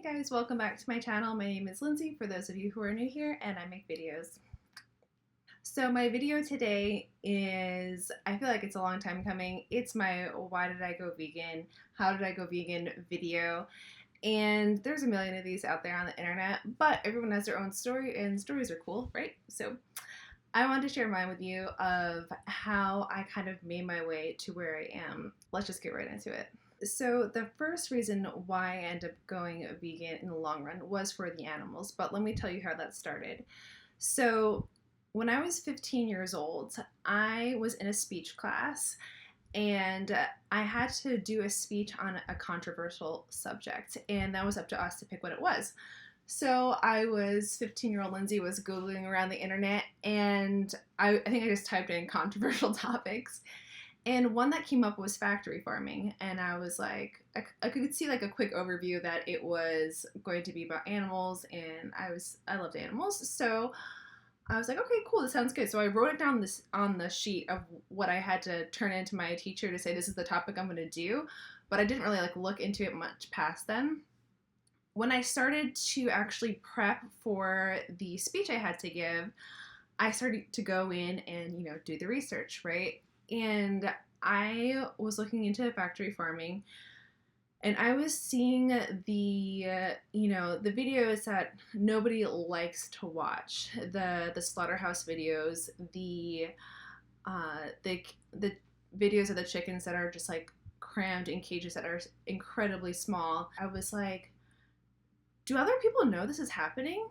Hey guys, welcome back to my channel. My name is Lindsay, for those of you who are new here, and I make videos. So my video today is, I feel like it's a long time coming. It's my why did I go vegan, how did I go vegan video. And there's a million of these out there on the internet, but everyone has their own story and stories are cool, right? So I wanted to share mine with you of how I kind of made my way to where I am. Let's just get right into it. So the first reason why I ended up going vegan in the long run was for the animals, but let me tell you how that started. So when I was 15 years old, I was in a speech class and I had to do a speech on a controversial subject, and that was up to us to pick what it was. So I was 15-year-old Lindsay was Googling around the internet, and I think I just typed in controversial topics. And one that came up was factory farming, and I was like, I could see like a quick overview that it was going to be about animals, and I loved animals, so I was like, okay, cool, this sounds good. So I wrote it down on the sheet of what I had to turn into my teacher to say this is the topic I'm going to do, but I didn't really like look into it much past then. When I started to actually prep for the speech I had to give, I started to go in and do the research, right? And I was looking into factory farming, and I was seeing the the videos that nobody likes to watch, the slaughterhouse videos, the videos of the chickens that are just like crammed in cages that are incredibly small. I was like, do other people know this is happening?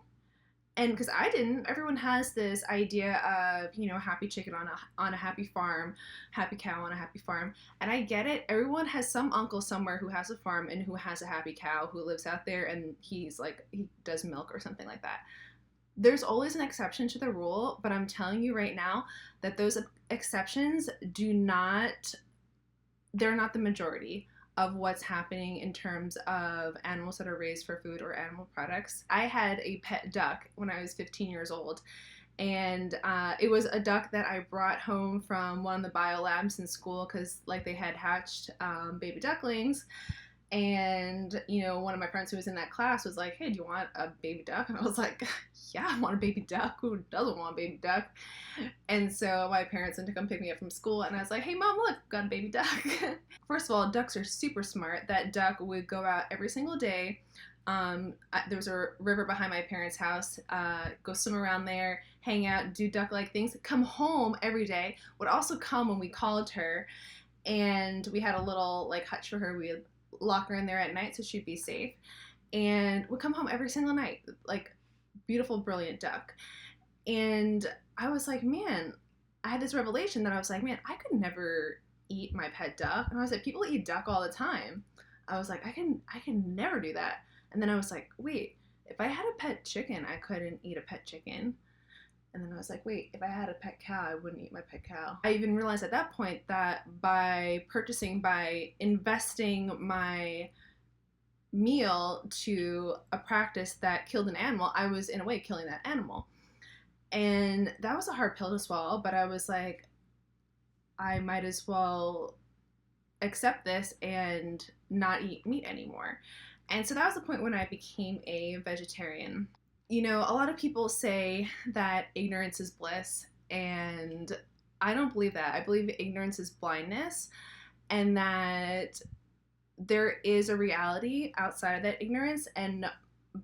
And because I didn't, everyone has this idea of, happy chicken on a happy farm, happy cow on a happy farm. And I get it. Everyone has some uncle somewhere who has a farm and who has a happy cow who lives out there, and he does milk or something like that. There's always an exception to the rule, but I'm telling you right now that those exceptions they're not the majority of what's happening in terms of animals that are raised for food or animal products. I had a pet duck when I was 15 years old, and it was a duck that I brought home from one of the biolabs in school because they had hatched baby ducklings. And one of my friends who was in that class was like, hey, do you want a baby duck? And I was like, yeah, I want a baby duck. Who doesn't want a baby duck? And so my parents went to come pick me up from school, and I was like, hey mom, look, got a baby duck. First of all, ducks are super smart. That duck would go out every single day. There was a river behind my parents' house, go swim around there, hang out, do duck-like things, come home every day, would also come when we called her, and we had a little hutch for her. We would lock her in there at night so she'd be safe, and would come home every single night, beautiful, brilliant duck. And I was like, man, I had this revelation that I was like, man, I could never eat my pet duck. And I was like, people eat duck all the time. I was like, I can never do that. And then I was like, wait, if I had a pet chicken, I couldn't eat a pet chicken. And then I was like, wait, if I had a pet cow, I wouldn't eat my pet cow. I even realized at that point that by investing my meal to a practice that killed an animal, I was in a way killing that animal. And that was a hard pill to swallow, but I was like, I might as well accept this and not eat meat anymore. And so that was the point when I became a vegetarian. A lot of people say that ignorance is bliss, and I don't believe that. I believe ignorance is blindness, and that there is a reality outside of that ignorance, and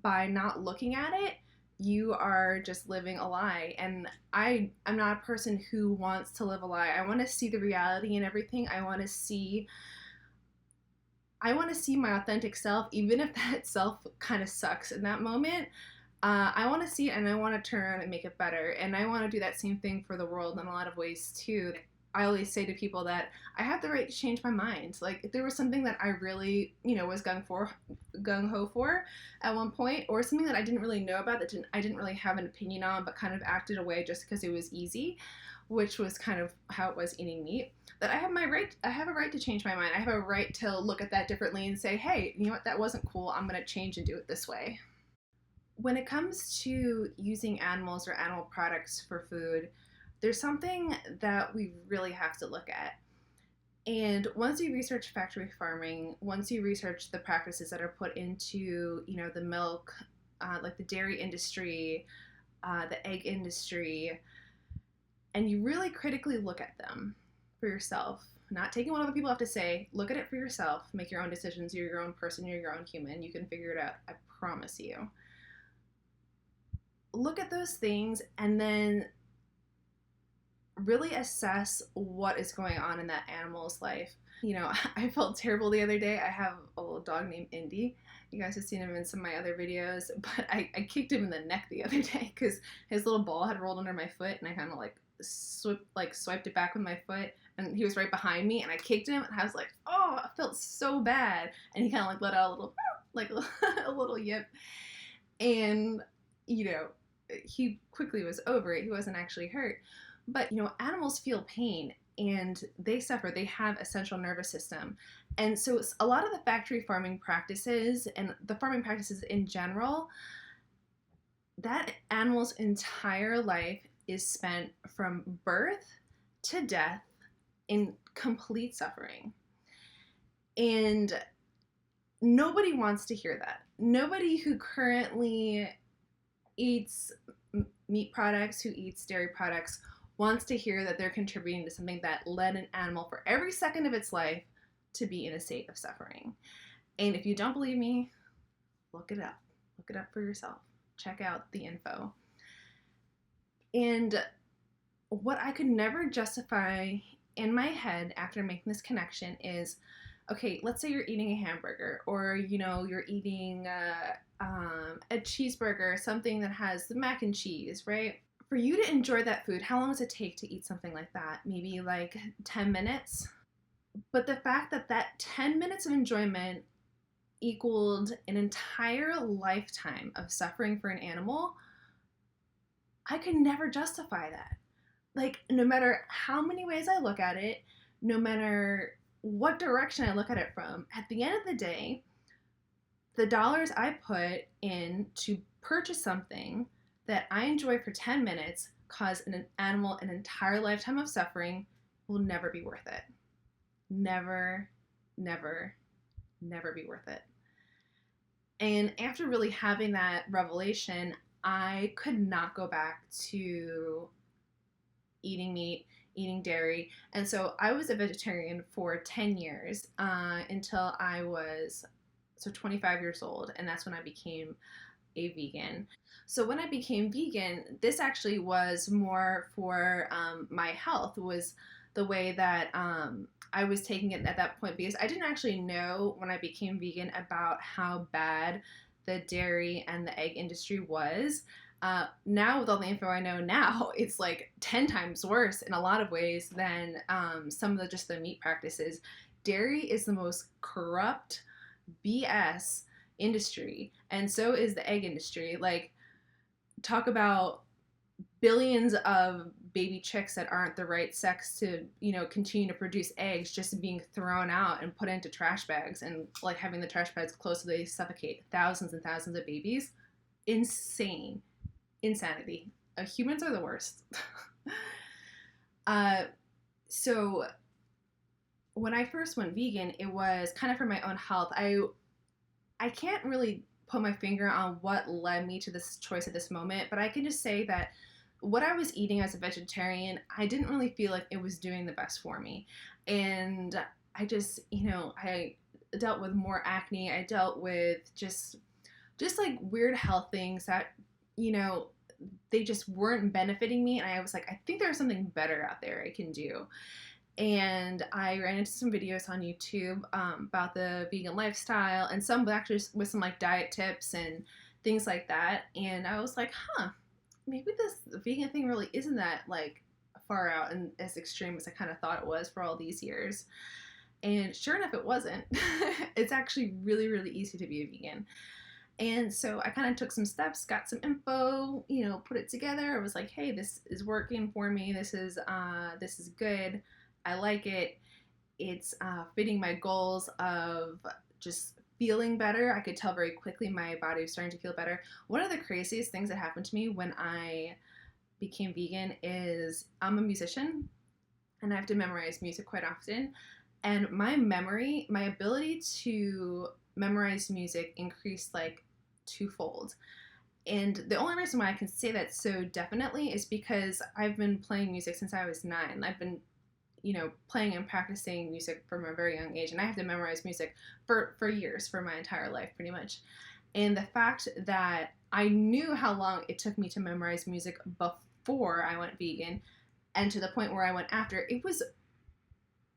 by not looking at it, you are just living a lie. And I'm not a person who wants to live a lie. I want to see the reality in everything. I want to see my authentic self, even if that self kind of sucks in that moment. I want to see it, and I want to turn around and make it better. And I want to do that same thing for the world in a lot of ways too. I always say to people that I have the right to change my mind. If there was something that I really, was gung-ho for at one point, or something that I didn't really know about, I didn't really have an opinion on, but kind of acted away just because it was easy, which was kind of how it was eating meat, that I have a right to change my mind. I have a right to look at that differently and say, hey, you know what, that wasn't cool. I'm going to change and do it this way. When it comes to using animals or animal products for food, there's something that we really have to look at. And once you research factory farming, once you research the practices that are put into, the milk, like the dairy industry, the egg industry, and you really critically look at them for yourself, not taking what other people have to say, look at it for yourself, make your own decisions. You're your own person, you're your own human, you can figure it out, I promise you. Look at those things and then really assess what is going on in that animal's life. I felt terrible the other day. I have a little dog named Indy. You guys have seen him in some of my other videos, but I kicked him in the neck the other day because his little ball had rolled under my foot, and I kind of swiped it back with my foot, and he was right behind me, and I kicked him, and I was like, oh, I felt so bad, and he kind of let out a little, a little yip, and he quickly was over it. He wasn't actually hurt. But, animals feel pain and they suffer. They have a central nervous system. And so a lot of the factory farming practices and the farming practices in general, that animal's entire life is spent from birth to death in complete suffering. And nobody wants to hear that. Nobody who currently eats meat products, who eats dairy products, wants to hear that they're contributing to something that led an animal for every second of its life to be in a state of suffering. And if you don't believe me, look it up. Look it up for yourself. Check out the info. And what I could never justify in my head after making this connection is, okay, let's say you're eating a hamburger, or you're eating a cheeseburger, something that has the mac and cheese, right? For you to enjoy that food, how long does it take to eat something like that? Maybe like 10 minutes. But the fact that that 10 minutes of enjoyment equaled an entire lifetime of suffering for an animal, I could never justify that. Like, no matter how many ways I look at it, no matter what direction I look at it from, at the end of the day, the dollars I put in to purchase something that I enjoy for 10 minutes cause an animal an entire lifetime of suffering will never be worth it. Never, never, never be worth it. And after really having that revelation, I could not go back to eating meat, eating dairy. And so I was a vegetarian for 10 years until I was 25 years old, and that's when I became a vegan. So when I became vegan, this actually was more for my health, was the way that I was taking it at that point, because I didn't actually know when I became vegan about how bad the dairy and the egg industry was. Now, with all the info I know now, it's like 10 times worse in a lot of ways than some of the meat practices. Dairy is the most corrupt BS industry, and so is the egg industry. Like, talk about billions of baby chicks that aren't the right sex to continue to produce eggs just being thrown out and put into trash bags, and like having the trash bags closed so they suffocate thousands and thousands of babies. Insanity. Humans are the worst. So when I first went vegan, it was kind of for my own health. I can't really put my finger on what led me to this choice at this moment, but I can just say that what I was eating as a vegetarian, I didn't really feel like it was doing the best for me. And I just, I dealt with more acne. I dealt with just like weird health things that, they just weren't benefiting me. And I was like, I think there's something better out there I can do. And I ran into some videos on YouTube about the vegan lifestyle, and some actually with some like diet tips and things like that. And I was like, maybe this vegan thing really isn't that like far out and as extreme as I kind of thought it was for all these years. And sure enough, it wasn't. It's actually really, really easy to be a vegan. And so I kind of took some steps, got some info, put it together. I was like, hey, this is working for me. This is good. I like it. It's fitting my goals of just feeling better. I could tell very quickly my body was starting to feel better. One of the craziest things that happened to me when I became vegan is I'm a musician and I have to memorize music quite often. and my ability to memorize music increased like twofold. And the only reason why I can say that so definitely is because I've been playing music since I was 9. I've been, playing and practicing music from a very young age, and I have to memorize music for years, for my entire life, pretty much. And the fact that I knew how long it took me to memorize music before I went vegan, and to the point where I went after,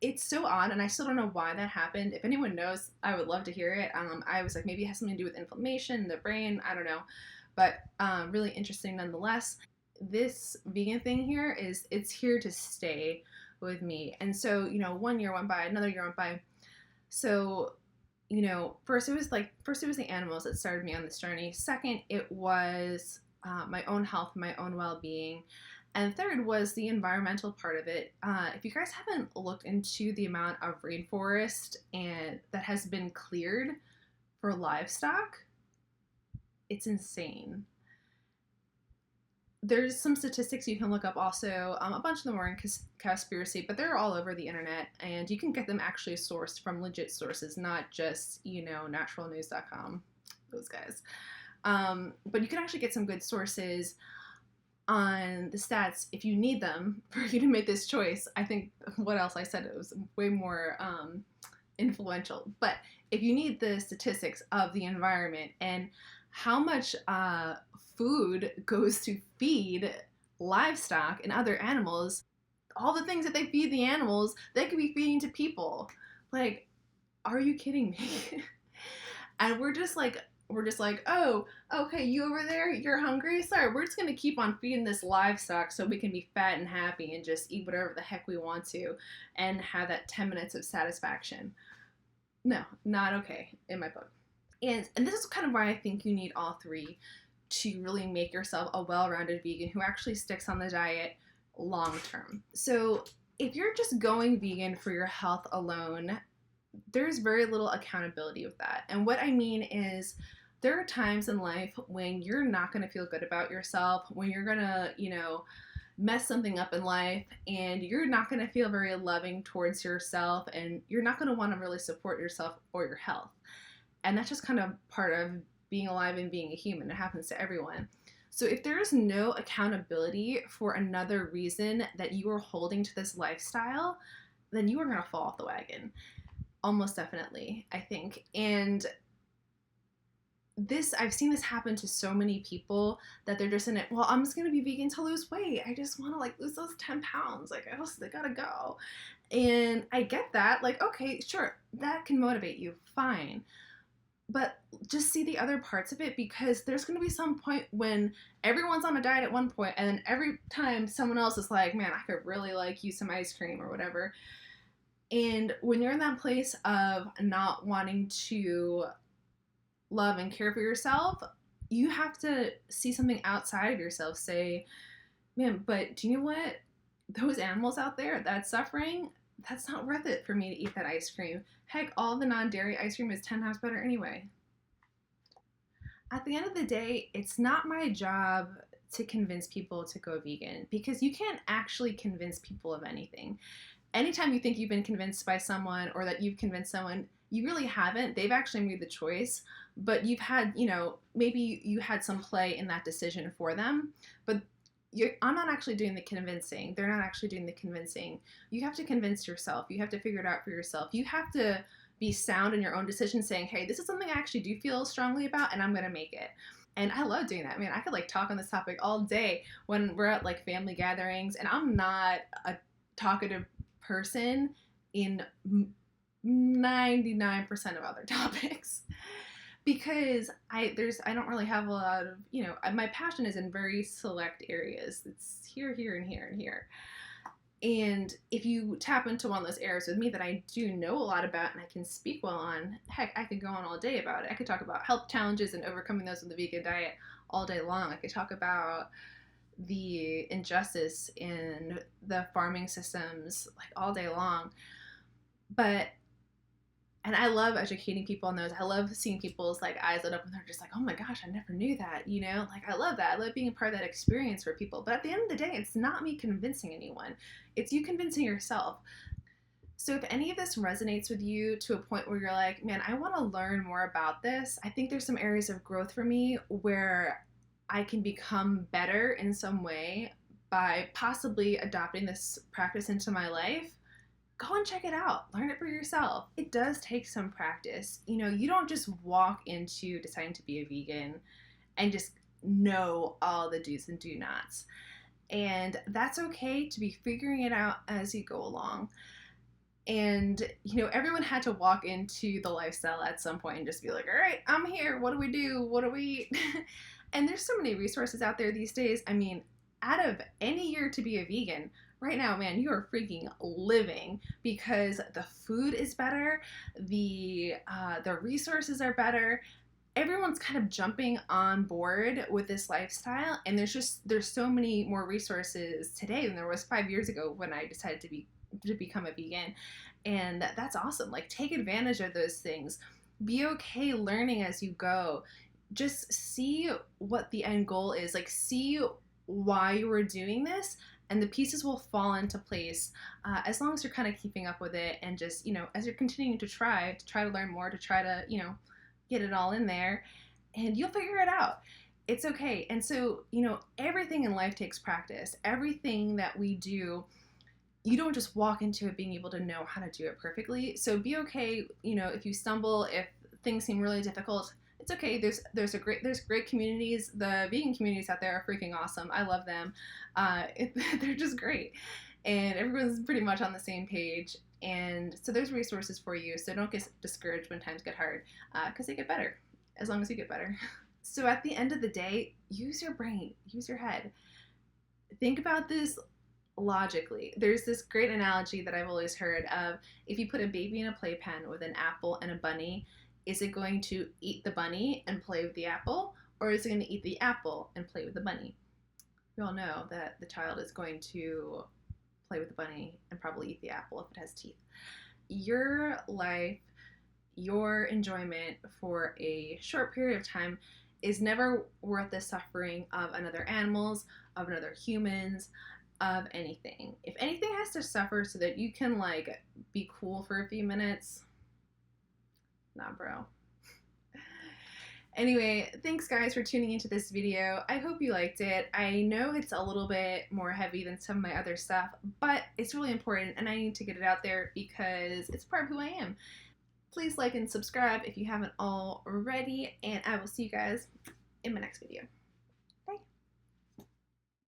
it's so odd, and I still don't know why that happened. If anyone knows, I would love to hear it. I was like, maybe it has something to do with inflammation in the brain. I don't know, but really interesting nonetheless. This vegan thing here it's here to stay with me. And so, 1 year went by, another year went by. So, first it was the animals that started me on this journey. Second, it was my own health, my own well-being. And third was the environmental part of it. If you guys haven't looked into the amount of rainforest and that has been cleared for livestock, it's insane. There's some statistics you can look up also. A bunch of them are in conspiracy, but they're all over the internet, and you can get them actually sourced from legit sources, not just, naturalnews.com, those guys. But you can actually get some good sources on the stats if you need them for you to make this choice. I think what else I said, it was way more influential. But if you need the statistics of the environment and how much food goes to feed livestock and other animals, all the things that they feed the animals, they could be feeding to people. Like, are you kidding me? And we're just like, oh, okay, you over there, you're hungry? Sorry, we're just going to keep on feeding this livestock so we can be fat and happy and just eat whatever the heck we want to and have that 10 minutes of satisfaction. No, not okay in my book. And this is kind of why I think you need all three to really make yourself a well-rounded vegan who actually sticks on the diet long term. So if you're just going vegan for your health alone, there's very little accountability with that. And what I mean is, there are times in life when you're not going to feel good about yourself, when you're going to, mess something up in life, and you're not going to feel very loving towards yourself, and you're not going to want to really support yourself or your health. And that's just kind of part of being alive and being a human. It happens to everyone. So if there's no accountability for another reason that you are holding to this lifestyle, then you are going to fall off the wagon. Almost definitely, I think. And I've seen this happen to so many people that they're just in it, well, I'm just going to be vegan to lose weight. I just want to lose those 10 pounds. They got to go. And I get that. Okay, sure, that can motivate you. Fine. But just see the other parts of it, because there's going to be some point when everyone's on a diet at one point, and then every time someone else is like, man, I could really use some ice cream or whatever. And when you're in that place of not wanting to love and care for yourself, you have to see something outside of yourself. Say, man, but do you know what? Those animals out there that's suffering, that's not worth it for me to eat that ice cream. Heck, all the non-dairy ice cream is 10 times better anyway. At the end of the day, it's not my job to convince people to go vegan, because you can't actually convince people of anything. Anytime you think you've been convinced by someone, or that you've convinced someone, you really haven't. They've actually made the choice, but you've had, maybe you had some play in that decision for them, but I'm not actually doing the convincing. They're not actually doing the convincing. You have to convince yourself. You have to figure it out for yourself. You have to be sound in your own decision, saying, hey, this is something I actually do feel strongly about, and I'm going to make it. And I love doing that. Man, I could talk on this topic all day when we're at family gatherings, and I'm not a talkative person in 99% of other topics, because I don't really have a lot of, my passion is in very select areas. It's here, and here, and here. And if you tap into one of those areas with me that I do know a lot about and I can speak well on, heck, I could go on all day about it. I could talk about health challenges and overcoming those with the vegan diet all day long. I could talk about the injustice in the farming systems all day long. And I love educating people on those. I love seeing people's eyes lit up and they're just oh my gosh, I never knew that, I love that. I love being a part of that experience for people. But at the end of the day, it's not me convincing anyone. It's you convincing yourself. So if any of this resonates with you to a point where you're like, man, I want to learn more about this, I think there's some areas of growth for me where I can become better in some way by possibly adopting this practice into my life. Go and check it out. Learn it for yourself. It does take some practice. You don't just walk into deciding to be a vegan and just know all the do's and do nots. And that's okay to be figuring it out as you go along. And, everyone had to walk into the lifestyle at some point and just be like, all right, I'm here. What do we do? What do we eat? And there's so many resources out there these days. I mean, out of any year to be a vegan, right now, man, you are freaking living because the food is better, the resources are better. Everyone's kind of jumping on board with this lifestyle, and there's so many more resources today than there was 5 years ago when I decided to become a vegan. And that's awesome. Like, take advantage of those things. Be okay learning as you go. Just see what the end goal is. Like, see why you were doing this, and the pieces will fall into place as long as you're kind of keeping up with it, and just, as you're continuing to try to learn more, to try to, get it all in there, and you'll figure it out. It's okay. And so, everything in life takes practice. Everything that we do, you don't just walk into it being able to know how to do it perfectly. So be okay, if you stumble, if things seem really difficult, it's okay. There's great communities. The vegan communities out there are freaking awesome. I love them. They're just great, and everyone's pretty much on the same page. And so there's resources for you. So don't get discouraged when times get hard, because they get better as long as you get better. So at the end of the day, use your brain, use your head. Think about this logically. There's this great analogy that I've always heard of: if you put a baby in a playpen with an apple and a bunny, is it going to eat the bunny and play with the apple, or is it going to eat the apple and play with the bunny? We all know that the child is going to play with the bunny and probably eat the apple if it has teeth. Your life, your enjoyment for a short period of time is never worth the suffering of another animals, of another humans, of anything. If anything has to suffer so that you can be cool for a few minutes, nah, bro. Anyway, thanks guys for tuning into this video. I hope you liked it. I know it's a little bit more heavy than some of my other stuff, but it's really important and I need to get it out there because it's part of who I am. Please like and subscribe if you haven't already, and I will see you guys in my next video.